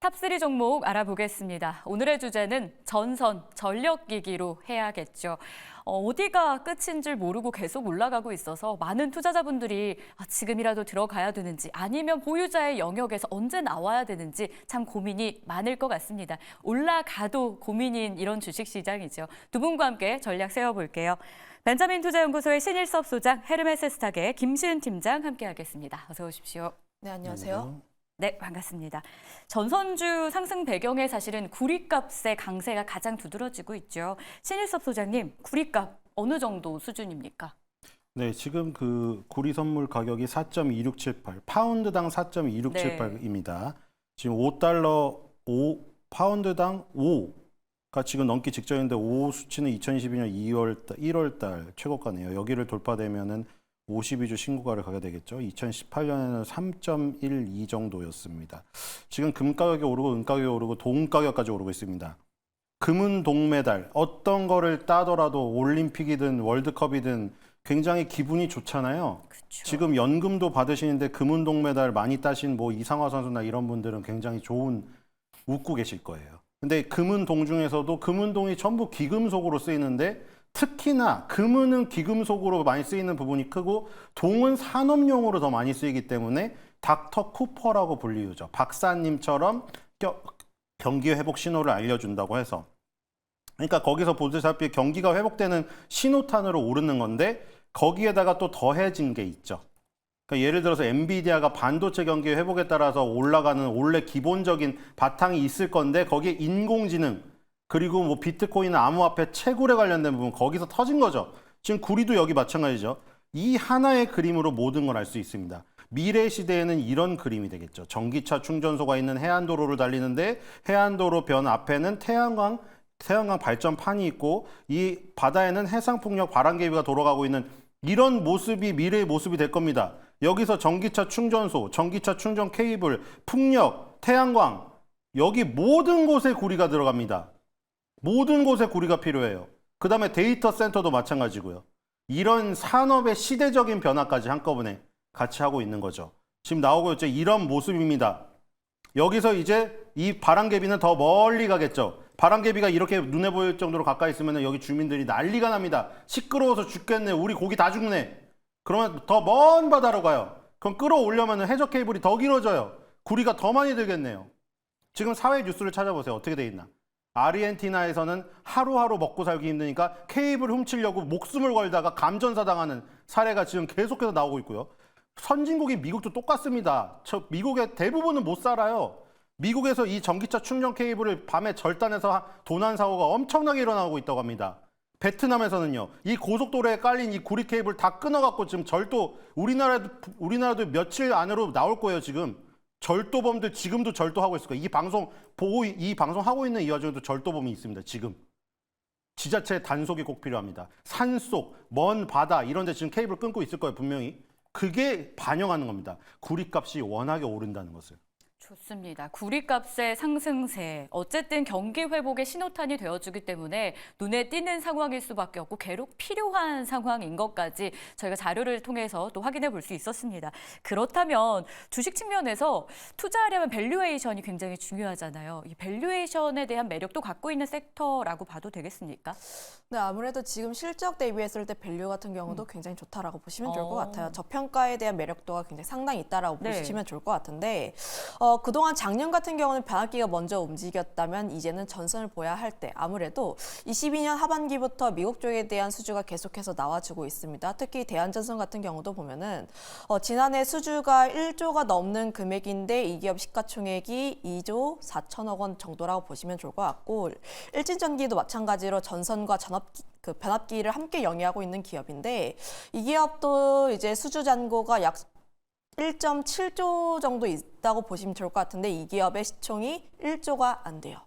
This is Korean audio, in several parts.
탑3 종목 알아보겠습니다. 오늘의 주제는 전선, 전력기기로 해야겠죠. 어디가 끝인 줄 모르고 계속 올라가고 있어서 많은 투자자분들이 지금이라도 들어가야 되는지 아니면 보유자의 영역에서 언제 나와야 되는지 참 고민이 많을 것 같습니다. 올라가도 고민인 이런 주식시장이죠. 두 분과 함께 전략 세워볼게요. 벤자민 투자연구소의 신일섭 소장, 헤르메스 스탁의 김시은 팀장 함께하겠습니다. 어서 오십시오. 네, 안녕하세요. 네, 반갑습니다. 전선주 상승 배경에 사실은 구리값의 강세가 가장 두드러지고 있죠. 신일섭 소장님, 구리값 어느 정도 수준입니까? 네, 지금 그 구리 선물 가격이 4.2678, 파운드당 4.2678입니다. 지금 5달러, 5파운드당 5가 지금 넘기 직전인데 5 수치는 2022년 1월 달 최고가네요. 여기를 돌파되면은 52주 신고가를 가게 되겠죠. 2018년에는 3.12 정도였습니다. 지금 금 가격이 오르고 은 가격이 오르고 동 가격까지 오르고 있습니다. 금은 동메달, 어떤 거를 따더라도 올림픽이든 월드컵이든 굉장히 기분이 좋잖아요. 그쵸. 지금 연금도 받으시는데 금은 동메달 많이 따신 뭐 이상화 선수나 이런 분들은 굉장히 웃고 계실 거예요. 근데 금은 동 중에서도 금은 동이 전부 기금속으로 쓰이는데 특히나 금은은 기금속으로 많이 쓰이는 부분이 크고 동은 산업용으로 더 많이 쓰이기 때문에 닥터 쿠퍼라고 불리우죠. 박사님처럼 경기 회복 신호를 알려준다고 해서. 그러니까 거기서 보시다시피 경기가 회복되는 신호탄으로 오르는 건데 거기에다가 또 더해진 게 있죠. 그러니까 예를 들어서 엔비디아가 반도체 경기 회복에 따라서 올라가는 원래 기본적인 바탕이 있을 건데 거기에 인공지능 그리고 뭐 비트코인, 암호화폐, 채굴에 관련된 부분 거기서 터진 거죠. 지금 구리도 여기 마찬가지죠. 이 하나의 그림으로 모든 걸 알 수 있습니다. 미래 시대에는 이런 그림이 되겠죠. 전기차 충전소가 있는 해안도로를 달리는데 해안도로 변 앞에는 태양광 발전판이 있고 이 바다에는 해상풍력 바람개비가 돌아가고 있는 이런 모습이 미래의 모습이 될 겁니다. 여기서 전기차 충전소, 전기차 충전 케이블, 풍력, 태양광 여기 모든 곳에 구리가 들어갑니다. 모든 곳에 구리가 필요해요. 그 다음에 데이터 센터도 마찬가지고요. 이런 산업의 시대적인 변화까지 한꺼번에 같이 하고 있는 거죠. 지금 나오고 있죠. 이런 모습입니다. 여기서 이제 이 바람개비는 더 멀리 가겠죠. 바람개비가 이렇게 눈에 보일 정도로 가까이 있으면 여기 주민들이 난리가 납니다. 시끄러워서 죽겠네. 우리 고기 다 죽네. 그러면 더 먼 바다로 가요. 그럼 끌어올려면 해저 케이블이 더 길어져요. 구리가 더 많이 들겠네요. 지금 사회 뉴스를 찾아보세요. 어떻게 돼 있나. 아르헨티나에서는 하루하루 먹고 살기 힘드니까 케이블 훔치려고 목숨을 걸다가 감전사 당하는 사례가 지금 계속해서 나오고 있고요. 선진국인 미국도 똑같습니다. 미국의 대부분은 못 살아요. 미국에서 이 전기차 충전 케이블을 밤에 절단해서 도난 사고가 엄청나게 일어나고 있다고 합니다. 베트남에서는요. 이 고속도로에 깔린 이 구리 케이블 다 끊어갖고 지금 절도 우리나라도 며칠 안으로 나올 거예요. 지금. 절도범들 지금도 절도하고 있을 거예요. 이 방송 하고 있는 이 와중에도 절도범이 있습니다. 지금. 지자체 단속이 꼭 필요합니다. 산속, 먼 바다 이런 데 지금 케이블 끊고 있을 거예요. 분명히. 그게 반영하는 겁니다. 구리값이 워낙에 오른다는 것을. 좋습니다. 구리값의 상승세, 어쨌든 경기 회복의 신호탄이 되어주기 때문에 눈에 띄는 상황일 수밖에 없고 계속 필요한 상황인 것까지 저희가 자료를 통해서 또 확인해 볼 수 있었습니다. 그렇다면 주식 측면에서 투자하려면 밸류에이션이 굉장히 중요하잖아요. 이 밸류에이션에 대한 매력도 갖고 있는 섹터라고 봐도 되겠습니까? 네, 아무래도 지금 실적 대비했을 때 밸류 같은 경우도 굉장히 좋다라고 보시면 좋을 것 같아요. 저평가에 대한 매력도가 굉장히 상당히 있다라고 보시면 좋을 것 같은데 그동안 작년 같은 경우는 변압기가 먼저 움직였다면 이제는 전선을 보야 할 때 아무래도 22년 하반기부터 미국 쪽에 대한 수주가 계속해서 나와주고 있습니다. 특히 대한전선 같은 경우도 보면은 지난해 수주가 1조가 넘는 금액인데 이 기업 시가총액이 2조 4천억 원 정도라고 보시면 좋을 것 같고 일진전기도 마찬가지로 전선과 변압기를 함께 영위하고 있는 기업인데 이 기업도 이제 수주 잔고가 약 1.7조 정도 있다고 보시면 좋을 것 같은데 이 기업의 시총이 1조가 안 돼요.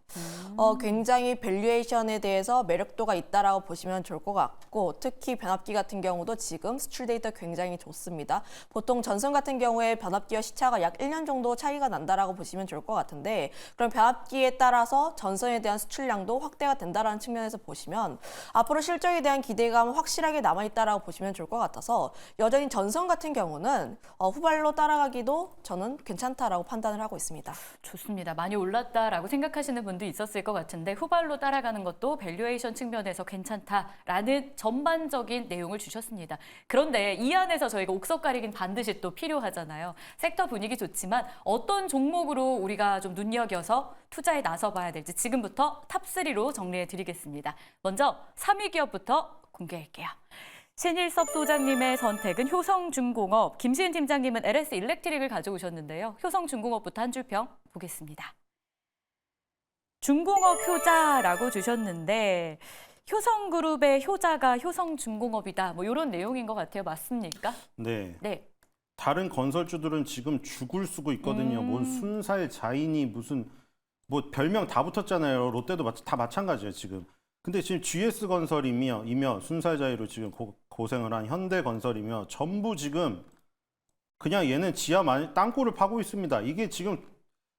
굉장히 밸류에이션에 대해서 매력도가 있다라고 보시면 좋을 것 같고 특히 변압기 같은 경우도 지금 수출 데이터 굉장히 좋습니다. 보통 전선 같은 경우에 변압기와 시차가 약 1년 정도 차이가 난다라고 보시면 좋을 것 같은데 그럼 변압기에 따라서 전선에 대한 수출량도 확대가 된다라는 측면에서 보시면 앞으로 실적에 대한 기대감은 확실하게 남아있다라고 보시면 좋을 것 같아서 여전히 전선 같은 경우는 후발로 따라가기도 저는 괜찮다 괜찮다라고 판단을 하고 있습니다. 좋습니다. 많이 올랐다라고 생각하시는 분도 있었을 것 같은데 후발로 따라가는 것도 밸류에이션 측면에서 괜찮다라는 전반적인 내용을 주셨습니다. 그런데 이 안에서 저희가 옥석 가리긴 반드시 또 필요하잖아요. 섹터 분위기 좋지만 어떤 종목으로 우리가 좀 눈여겨서 투자에 나서봐야 될지 지금부터 탑3로 정리해 드리겠습니다. 먼저 3위 기업부터 공개할게요. 신일섭 소장님의 선택은 효성중공업, 김시은 팀장님은 LS 일렉트릭을 가져오셨는데요. 효성중공업부터 한 줄 평 보겠습니다. 중공업 효자라고 주셨는데 효성그룹의 효자가 효성중공업이다. 뭐 이런 내용인 것 같아요. 맞습니까? 네. 네. 다른 건설주들은 지금 죽을 쓰고 있거든요. 뭔 순살 자인이 무슨 뭐 별명 다 붙었잖아요. 롯데도 다 마찬가지예요, 지금. 근데 지금 GS건설이며 순살자이로 지금 고생을 한 현대건설이며 전부 지금 그냥 얘는 땅굴을 파고 있습니다. 이게 지금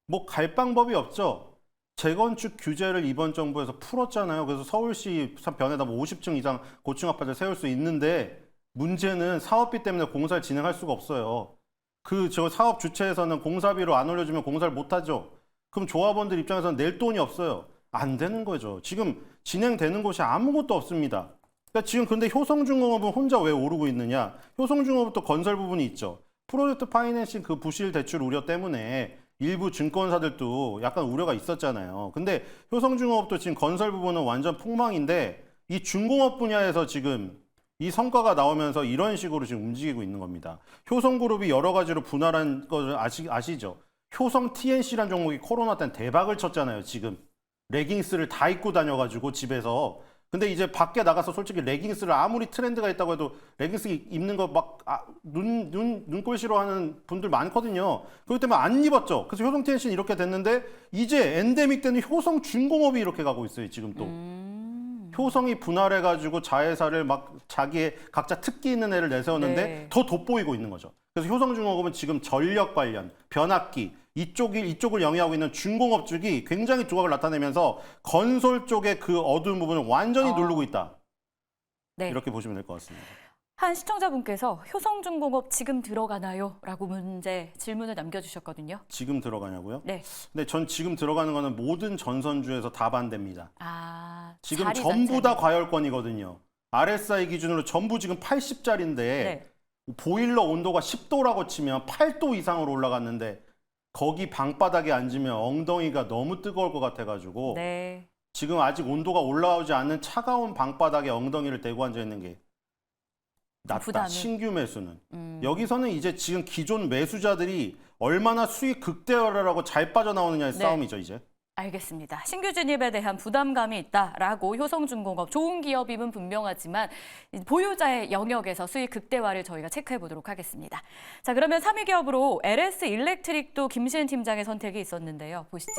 뭐 갈 방법이 없죠. 재건축 규제를 이번 정부에서 풀었잖아요. 그래서 서울시 변에다 뭐 50층 이상 고층 아파트를 세울 수 있는데 문제는 사업비 때문에 공사를 진행할 수가 없어요. 저 사업 주체에서는 공사비로 안 올려주면 공사를 못 하죠. 그럼 조합원들 입장에서는 낼 돈이 없어요. 안 되는 거죠. 지금 진행되는 곳이 아무것도 없습니다. 그러니까 지금 근데 효성중공업은 혼자 왜 오르고 있느냐? 효성중공업도 건설 부분이 있죠. 프로젝트 파이낸싱 그 부실 대출 우려 때문에 일부 증권사들도 약간 우려가 있었잖아요. 근데 효성중공업도 지금 건설 부분은 완전 폭망인데 이 중공업 분야에서 지금 이 성과가 나오면서 이런 식으로 지금 움직이고 있는 겁니다. 효성그룹이 여러 가지로 분할한 걸 아시죠? 효성 TNC라는 종목이 코로나 때 대박을 쳤잖아요, 지금. 레깅스를 다 입고 다녀가지고 집에서. 근데 이제 밖에 나가서 솔직히 레깅스를 아무리 트렌드가 있다고 해도 레깅스 입는 거 막 눈꼴 싫어하는 분들 많거든요. 그렇기 때문에 안 입었죠. 그래서 효성 TNC는 이렇게 됐는데 이제 엔데믹 때는 효성 중공업이 이렇게 가고 있어요, 지금 또. 효성이 분할해가지고 자회사를 막 자기의 각자 특기 있는 애를 내세웠는데 네. 더 돋보이고 있는 거죠. 그래서 효성중공업은 지금 전력 관련, 변압기 이쪽을 영위하고 있는 중공업 쪽이 굉장히 두각을 나타내면서 건설 쪽의 그 어두운 부분을 완전히 누르고 있다. 네. 이렇게 보시면 될 것 같습니다. 한 시청자분께서 효성중공업 지금 들어가나요? 라고 질문을 남겨주셨거든요. 지금 들어가냐고요? 네. 근데 전 지금 들어가는 거는 모든 전선주에서 다 반대입니다. 지금 자리 전부 자체는. 다 과열권이거든요. RSI 기준으로 전부 지금 80짜리인데 네. 보일러 온도가 10도라고 치면 8도 이상으로 올라갔는데 거기 방바닥에 앉으면 엉덩이가 너무 뜨거울 것 같아가지고 네. 지금 아직 온도가 올라오지 않는 차가운 방바닥에 엉덩이를 대고 앉아있는 게 낫다. 부담이. 신규 매수는. 여기서는 이제 지금 기존 매수자들이 얼마나 수익 극대화라고 잘 빠져나오느냐의 네. 싸움이죠, 이제. 알겠습니다. 신규 진입에 대한 부담감이 있다라고 효성중공업 좋은 기업임은 분명하지만 보유자의 영역에서 수익 극대화를 저희가 체크해 보도록 하겠습니다. 자, 그러면 3위 기업으로 LS 일렉트릭도 김시은 팀장의 선택이 있었는데요. 보시죠.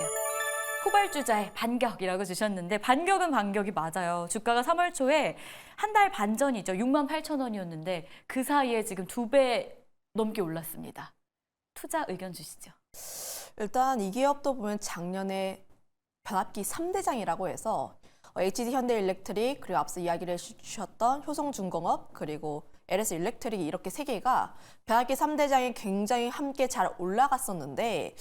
후발주자의 반격이라고 주셨는데 반격은 반격이 맞아요. 주가가 3월 초에 한 달 반 전이죠. 68,000원이었는데 그 사이에 지금 2배 넘게 올랐습니다. 투자 의견 주시죠. 일단 이 기업도 보면 작년에 변압기 3대장이라고 해서 HD 현대일렉트릭 그리고 앞서 이야기를 해주셨던 효성중공업 그리고 LS 일렉트릭 이렇게 세 개가 변압기 3대장이 굉장히 함께 잘 올라갔었는데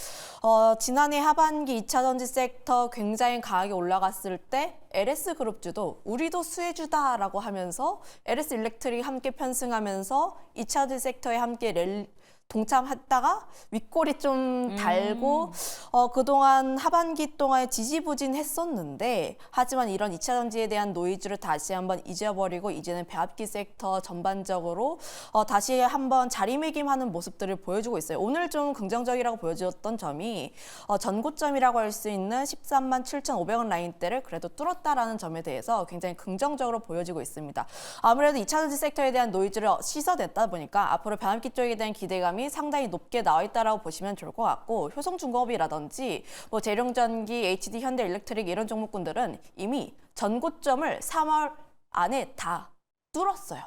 지난해 하반기 2차 전지 섹터 굉장히 강하게 올라갔을 때 LS 그룹주도 우리도 수혜주다라고 하면서 LS 일렉트릭이 함께 편승하면서 2차 전지 섹터에 함께 동참했다가 윗골이 좀 달고 그동안 하반기 동안에 지지부진했었는데 하지만 이런 2차 전지에 대한 노이즈를 다시 한번 잊어버리고 이제는 배합기 sek터 전반적으로 다시 한번 자리매김하는 모습들을 보여주고 있어요. 오늘 좀 긍정적이라고 보여주었던 점이 전고점이라고 할 수 있는 13만 7,500원 라인대를 그래도 뚫었다라는 점에 대해서 굉장히 긍정적으로 보여지고 있습니다. 아무래도 2차 전지 섹터에 대한 노이즈를 씻어냈다 보니까 앞으로 배합기 쪽에 대한 기대감이 상당히 높게 나와 있다라고 보시면 좋을 것 같고 효성중공업이라든지 뭐 재룡전기, HD 현대일렉트릭 이런 종목군들은 이미 전고점을 3월 안에 다 뚫었어요.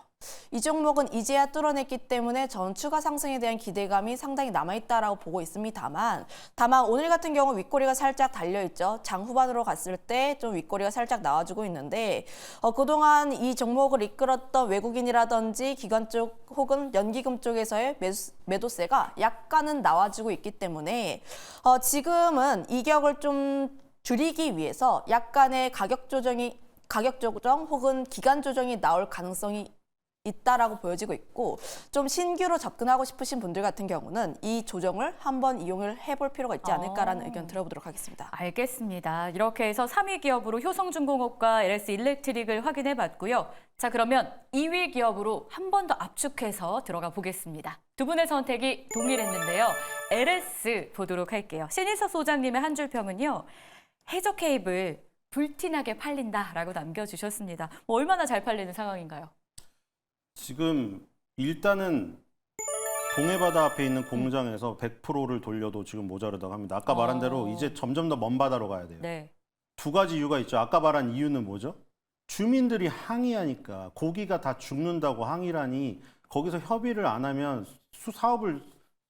이 종목은 이제야 뚫어냈기 때문에 전 추가 상승에 대한 기대감이 상당히 남아있다라고 보고 있습니다만, 다만 오늘 같은 경우 윗꼬리가 살짝 달려있죠. 장 후반으로 갔을 때 좀 윗꼬리가 살짝 나와주고 있는데, 그동안 이 종목을 이끌었던 외국인이라든지 기관 쪽 혹은 연기금 쪽에서의 매도세가 약간은 나와주고 있기 때문에 지금은 이격을 좀 줄이기 위해서 약간의 가격 조정 혹은 기간 조정이 나올 가능성이 있다라고 보여지고 있고, 좀 신규로 접근하고 싶으신 분들 같은 경우는 이 조정을 한번 이용을 해볼 필요가 있지 않을까라는 의견 들어보도록 하겠습니다. 알겠습니다. 이렇게 해서 3위 기업으로 효성중공업과 LS 일렉트릭을 확인해 봤고요. 자, 그러면 2위 기업으로 한 번 더 압축해서 들어가 보겠습니다. 두 분의 선택이 동일했는데요. LS 보도록 할게요. 신희석 소장님의 한 줄 평은요. 해저 케이블 불티나게 팔린다라고 남겨주셨습니다. 얼마나 잘 팔리는 상황인가요? 지금 일단은 동해바다 앞에 있는 공장에서 100%를 돌려도 지금 모자르다고 합니다. 아까 말한 대로 이제 점점 더 먼 바다로 가야 돼요. 네. 두 가지 이유가 있죠. 아까 말한 이유는 뭐죠? 주민들이 항의하니까, 고기가 다 죽는다고 항의라니 거기서 협의를 안 하면 사업을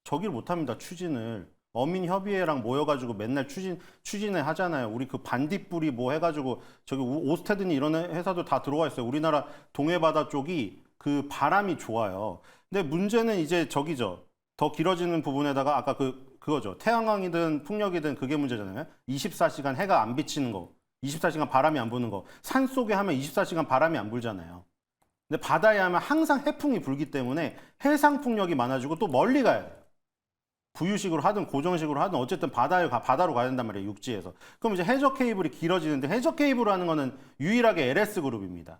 저기를 못 합니다. 추진을. 어민협의회랑 모여가지고 맨날 추진을 하잖아요. 우리 그 반딧불이 뭐 해가지고 저기 오스테드니 이런 회사도 다 들어와 있어요. 우리나라 동해바다 쪽이 그 바람이 좋아요. 근데 문제는 이제 저기죠. 더 길어지는 부분에다가 아까 그거죠. 태양광이든 풍력이든 그게 문제잖아요. 24시간 해가 안 비치는 거. 24시간 바람이 안 부는 거. 산 속에 하면 24시간 바람이 안 불잖아요. 근데 바다에 하면 항상 해풍이 불기 때문에 해상 풍력이 많아지고 또 멀리 가야 돼요. 부유식으로 하든 고정식으로 하든 어쨌든 바다로 가야 된단 말이에요. 육지에서. 그럼 이제 해저 케이블이 길어지는데, 해저 케이블이라는 거는 유일하게 LS 그룹입니다.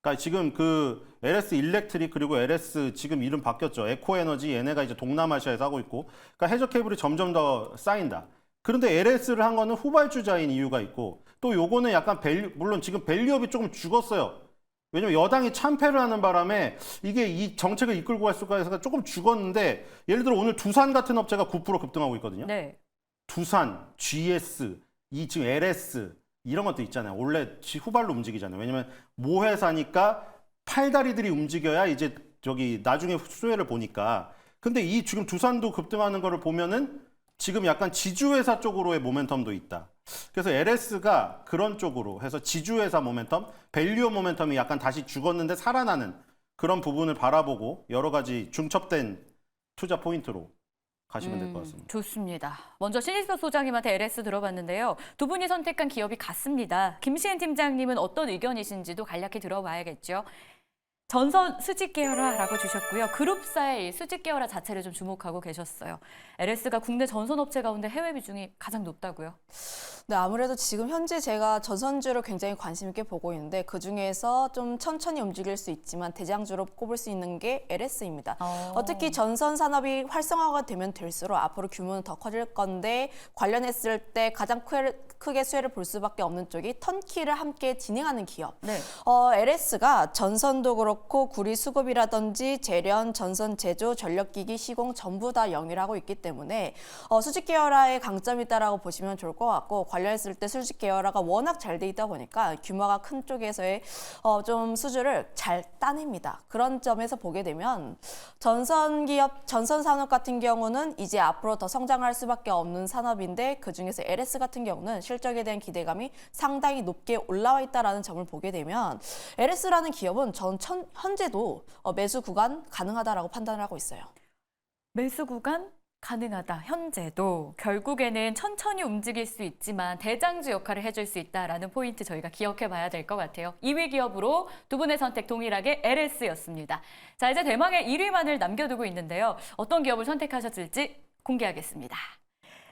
그러니까 지금 그 LS 일렉트릭 그리고 LS 지금 이름 바뀌었죠. 에코에너지, 얘네가 이제 동남아시아에서 하고 있고, 그러니까 해저 케이블이 점점 더 쌓인다. 그런데 LS를 한 거는 후발주자인 이유가 있고, 또 요거는 약간 물론 지금 밸류업이 조금 죽었어요. 왜냐면 여당이 참패를 하는 바람에 이게 이 정책을 이끌고 갈 수가 해서 조금 죽었는데, 예를 들어 오늘 두산 같은 업체가 9% 급등하고 있거든요. 네. 두산, GS, 이 지금 LS 이런 것도 있잖아요. 원래 후발로 움직이잖아요. 왜냐면 모회사니까 팔다리들이 움직여야 이제 저기 나중에 수혜를 보니까. 근데 이 지금 두산도 급등하는 거를 보면은 지금 약간 지주회사 쪽으로의 모멘텀도 있다. 그래서 LS가 그런 쪽으로 해서 지주회사 모멘텀, 밸류어 모멘텀이 약간 다시 죽었는데 살아나는 그런 부분을 바라보고 여러 가지 중첩된 투자 포인트로 가시면 될 것 같습니다. 좋습니다. 먼저 신희석 소장님한테 LS 들어봤는데요. 두 분이 선택한 기업이 같습니다. 김시은 팀장님은 어떤 의견이신지도 간략히 들어봐야겠죠. 전선 수직 계열화라고 주셨고요. 그룹사의 수직 계열화 자체를 좀 주목하고 계셨어요. LS가 국내 전선 업체 가운데 해외 비중이 가장 높다고요? 네, 아무래도 지금 현재 제가 전선주를 굉장히 관심 있게 보고 있는데, 그중에서 좀 천천히 움직일 수 있지만 대장주로 꼽을 수 있는 게 LS입니다. 특히 전선 산업이 활성화가 되면 될수록 앞으로 규모는 더 커질 건데, 관련했을 때 가장 크게 수혜를 볼 수밖에 없는 쪽이 턴키를 함께 진행하는 기업. 네. LS가 전선도 그렇고 구리 수급이라든지 재련, 전선 제조, 전력기기, 시공 전부 다 영위하고 있기 때문에 수직 계열화의 강점이 있다라고 보시면 좋을 것 같고, 관련했을 때 수직 계열화가 워낙 잘 돼 있다 보니까 규모가 큰 쪽에서의 좀 수주를 잘 따냅니다. 그런 점에서 보게 되면 전선 기업, 전선 산업 같은 경우는 이제 앞으로 더 성장할 수밖에 없는 산업인데, 그중에서 LS 같은 경우는 실적에 대한 기대감이 상당히 높게 올라와 있다는 점을 보게 되면 LS라는 기업은 현재도 매수 구간 가능하다라고 판단을 하고 있어요. 매수 구간 가능하다. 현재도 결국에는 천천히 움직일 수 있지만 대장주 역할을 해줄 수 있다라는 포인트 저희가 기억해 봐야 될 것 같아요. 2위 기업으로 두 분의 선택 동일하게 LS였습니다. 자, 이제 대망의 1위만을 남겨두고 있는데요. 어떤 기업을 선택하셨을지 공개하겠습니다.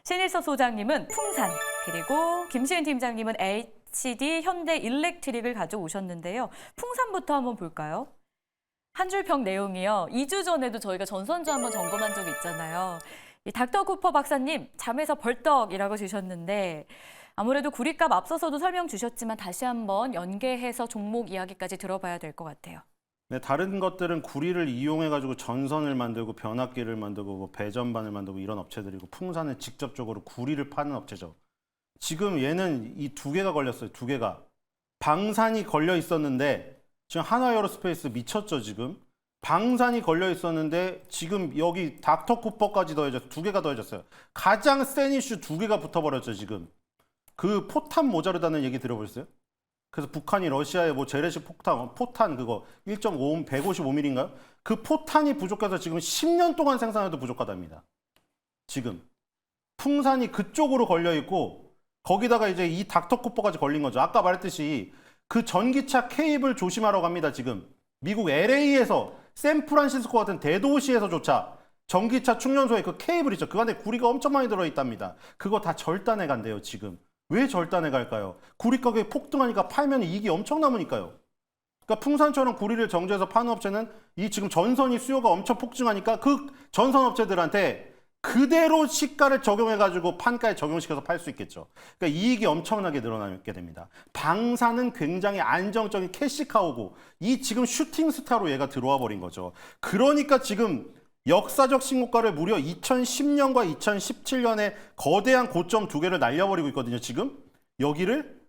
신일석 소장님은 풍산, 그리고 김시은 팀장님은 HD 현대 일렉트릭을 가져오셨는데요. 풍산부터 한번 볼까요? 한 줄 평 내용이요. 2주 전에도 저희가 전선주 한번 점검한 적이 있잖아요. 이 닥터 쿠퍼 박사님, 잠에서 벌떡이라고 주셨는데, 아무래도 구리값 앞서서도 설명 주셨지만 다시 한번 연계해서 종목 이야기까지 들어봐야 될 것 같아요. 네, 다른 것들은 구리를 이용해가지고 전선을 만들고 변압기를 만들고 뭐 배전반을 만들고 이런 업체들이고, 풍산은 직접적으로 구리를 파는 업체죠. 지금 얘는 이 두 개가 걸렸어요. 두 개가. 방산이 걸려 있었는데 지금 한화에어로스페이스 미쳤죠, 지금. 방산이 걸려 있었는데 지금 여기 닥터쿠퍼까지 더해져서 두 개가 더해졌어요. 가장 센 이슈 두 개가 붙어버렸죠, 지금. 그 포탄 모자르다는 얘기 들어보셨어요? 그래서 북한이 러시아에 뭐 재래식 포탄 그거 1.5, 155mm인가요? 그 포탄이 부족해서 지금 10년 동안 생산해도 부족하답니다. 지금. 풍산이 그쪽으로 걸려 있고 거기다가 이제 이 닥터쿠퍼까지 걸린 거죠. 아까 말했듯이 그 전기차 케이블 조심하라고 합니다, 지금. 미국 LA에서 샌프란시스코 같은 대도시에서조차 전기차 충전소에 그 케이블 있죠. 그 안에 구리가 엄청 많이 들어있답니다. 그거 다 절단해 간대요, 지금. 왜 절단해 갈까요? 구리 가격이 폭등하니까 팔면 이익이 엄청 남으니까요. 그러니까 풍산처럼 구리를 정제해서 파는 업체는 이 지금 전선이 수요가 엄청 폭증하니까 그 전선 업체들한테 그대로 시가를 적용해가지고 판가에 적용시켜서 팔 수 있겠죠. 그러니까 이익이 엄청나게 늘어나게 됩니다. 방사는 굉장히 안정적인 캐시카우고 이 지금 슈팅 스타로 얘가 들어와 버린 거죠. 그러니까 지금 역사적 신고가를 무려 2010년과 2017년에 거대한 고점 두 개를 날려버리고 있거든요. 지금 여기를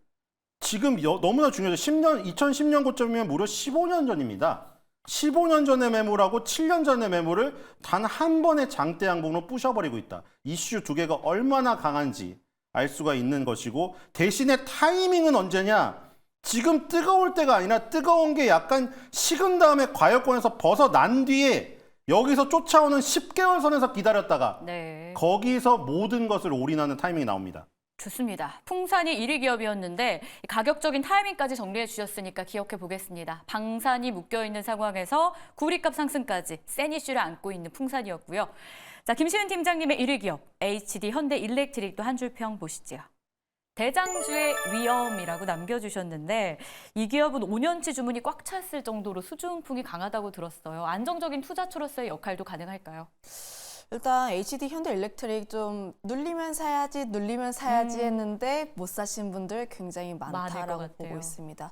지금 너무나 중요하죠. 2010년 고점이면 무려 15년 전입니다. 15년 전의 매물하고 7년 전의 매물을 단 한 번의 장대 양봉으로 부셔버리고 있다. 이슈 두 개가 얼마나 강한지 알 수가 있는 것이고 대신에 타이밍은 언제냐? 지금 뜨거울 때가 아니라 뜨거운 게 약간 식은 다음에 과열권에서 벗어난 뒤에 여기서 쫓아오는 10개월 선에서 기다렸다가 네. 거기서 모든 것을 올인하는 타이밍이 나옵니다. 좋습니다. 풍산이 1위 기업이었는데 가격적인 타이밍까지 정리해 주셨으니까 기억해 보겠습니다. 방산이 묶여있는 상황에서 구리값 상승까지 센 이슈를 안고 있는 풍산이었고요. 자, 김시은 팀장님의 1위 기업 HD 현대일렉트릭도 한 줄 평 보시죠. 대장주의 위험이라고 남겨주셨는데 이 기업은 5년치 주문이 꽉 찼을 정도로 수주응풍이 강하다고 들었어요. 안정적인 투자처로서의 역할도 가능할까요? 일단 HD 현대일렉트릭 좀 눌리면 사야지 했는데 못 사신 분들 굉장히 많다라고 보고 있습니다.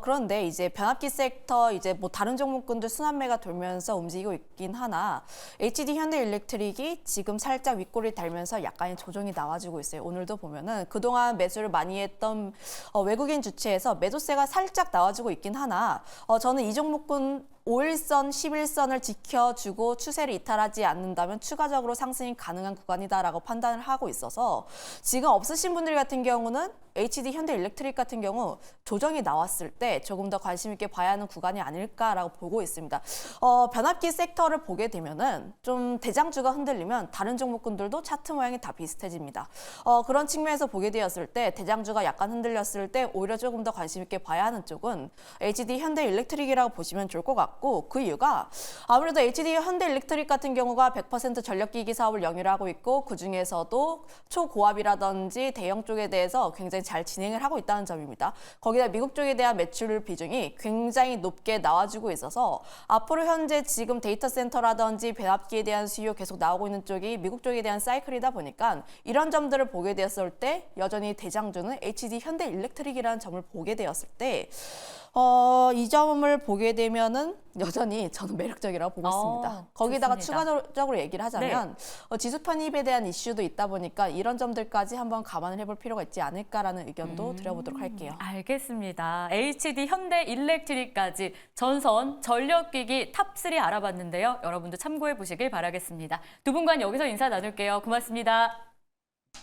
그런데 이제 변압기 섹터 이제 뭐 다른 종목군들 순환매가 돌면서 움직이고 있긴 하나 HD 현대일렉트릭이 지금 살짝 윗골이 달면서 약간의 조정이 나와주고 있어요. 오늘도 보면은 그동안 매수를 많이 했던 외국인 주체에서 매도세가 살짝 나와주고 있긴 하나 저는 이 종목군 5일선, 11선을 지켜주고 추세를 이탈하지 않는다면 추가적으로 상승이 가능한 구간이다라고 판단을 하고 있어서 지금 없으신 분들 같은 경우는 HD 현대일렉트릭 같은 경우 조정이 나왔을 때 조금 더 관심 있게 봐야 하는 구간이 아닐까라고 보고 있습니다. 변압기 섹터를 보게 되면은 좀 대장주가 흔들리면 다른 종목군들도 차트 모양이 다 비슷해집니다. 그런 측면에서 보게 되었을 때 대장주가 약간 흔들렸을 때 오히려 조금 더 관심 있게 봐야 하는 쪽은 HD 현대일렉트릭이라고 보시면 좋을 것 같고 그 이유가 아무래도 HD 현대일렉트릭 같은 경우가 100% 전력기기 사업을 영위를 하고 있고 그중에서도 초고압이라든지 대형 쪽에 대해서 굉장히 잘 진행을 하고 있다는 점입니다. 거기다 미국 쪽에 대한 매출 비중이 굉장히 높게 나와주고 있어서 앞으로 현재 지금 데이터 센터라든지 변압기에 대한 수요 계속 나오고 있는 쪽이 미국 쪽에 대한 사이클이다 보니까 이런 점들을 보게 되었을 때 여전히 대장주는 HD 현대일렉트릭이라는 점을 보게 되었을 때 이 점을 보게 되면은 여전히 저는 매력적이라고 보고 있습니다. 거기다가 좋습니다. 추가적으로 얘기를 하자면 지수 편입에 대한 이슈도 있다 보니까 이런 점들까지 한번 감안을 해볼 필요가 있지 않을까라는 의견도 드려보도록 할게요. 알겠습니다. HD 현대일렉트릭까지 전선, 전력기기 탑3 알아봤는데요. 여러분도 참고해 보시길 바라겠습니다. 두 분과 여기서 인사 나눌게요. 고맙습니다.